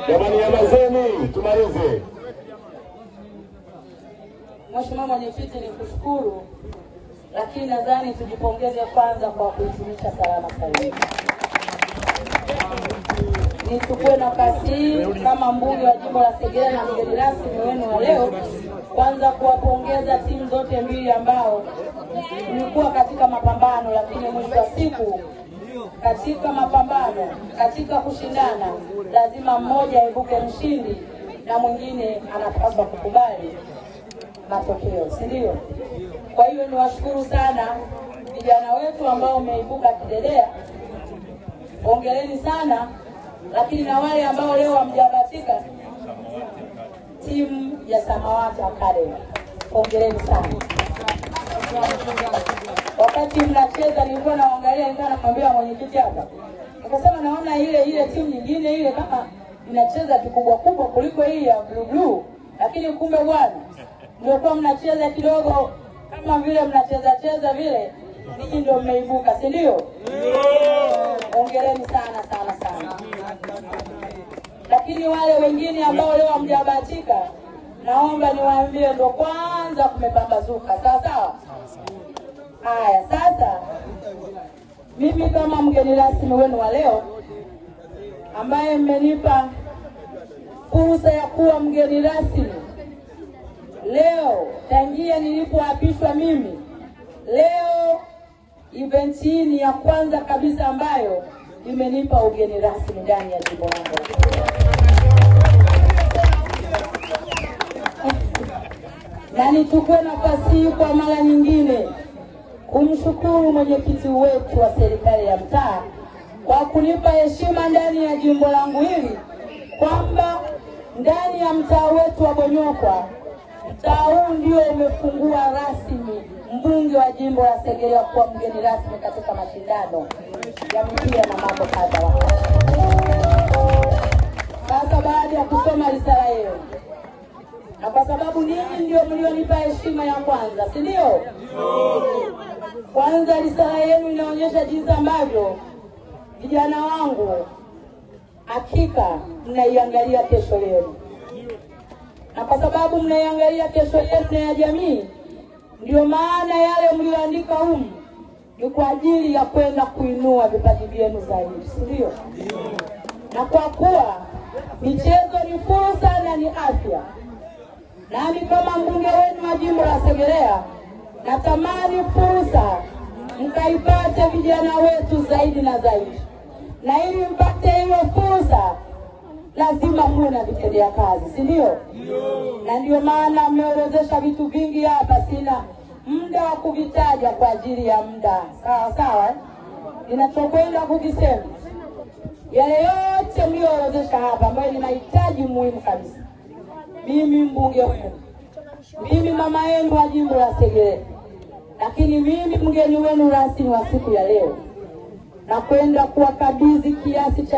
Jamani nyamazeni, tumalize. Mheshimiwa Mwenyekiti, nikushukuru, lakini nadhani tujipongeze kwanza kwa kuhitimisha salama salama. Nichukue nafasi hii kama mbunge wa jimbo la Segerea na mgeni rasmi wenu wa leo, kwanza kuwapongeza timu zote mbili ambao mlikuwa katika mapambano, lakini mwisho wa siku katika mapambano, katika kushindana, lazima mmoja aibuke mshindi na mwingine anapaswa kukubali matokeo, si ndio? Kwa hiyo niwashukuru sana vijana wetu ambao umeibuka kidedea, hongereni sana. Lakini na wale ambao leo hamjabahatika, timu ya Samawati Academy, hongereni sana. Wakati mnacheza nilikuwa naangalia, nilikuwa namwambia mwenyekiti hapa, nikasema naona ile timu nyingine ile kama inacheza kikubwa kubwa kuliko hii ya blue, lakini kumbe bwana ndio kwa mnacheza kidogo kama vile mnacheza vile, ninyi ndio mmeibuka, si ndio? Hongereni sana sana sana. Lakini wale wengine ambao leo hamjabahatika, naomba niwaambie ndio kwanza kumepambazuka. Sawa sawa? Haya, sasa mimi kama mgeni rasmi wenu wa leo ambaye mmenipa fursa ya kuwa mgeni rasmi leo tangia nilipoapishwa mimi, leo event hii ni ya kwanza kabisa ambayo imenipa ugeni rasmi ndani ya jimbo langu. Na nichukue nafasi hii kwa mara nyingine kumshukuru mwenyekiti wetu wa serikali ya mtaa kwa kunipa heshima ndani ya jimbo langu hili, kwamba ndani ya mtaa wetu wa Bonyokwa, mtaa huu ndio umefungua rasmi mbunge wa jimbo la Segerea kuwa mgeni rasmi katika mashindano ya mpira na mambo kadha wa kadha. Sasa baada ya kusoma risala yenu, na kwa sababu ninyi ndio mlionipa heshima ya kwanza, si ndio? Kwanza risala yenu inaonyesha jinsi ambavyo vijana wangu hakika mnaiangalia kesho yenu. Na kwa sababu mnaiangalia kesho yenu ya jamii, ndio maana yale mlioandika humu ni kwa ajili ya kwenda kuinua vipaji vyenu zaidi, si ndio? Na kwa kuwa michezo ni fursa na ni afya, nami kama mbunge wenu wa jimbo la Segerea natamani fursa mkaipate vijana wetu zaidi na zaidi. Na ili mpate hiyo fursa lazima muwe na vitendea kazi, si ndio? Na ndio maana mmeorodhesha vitu vingi hapa, sina muda wa kuvitaja kwa ajili ya muda. Sawa sawa? Ninachokwenda kukisema, yale yote mlioorodhesha hapa ambayo ni mahitaji muhimu kabisa, mimi mbunge wenu, mimi mama yenu wa jimbo la Segerea, lakini mimi mgeni wenu rasmi wa siku ya leo, na kwenda kuwakabidhi kiasi cha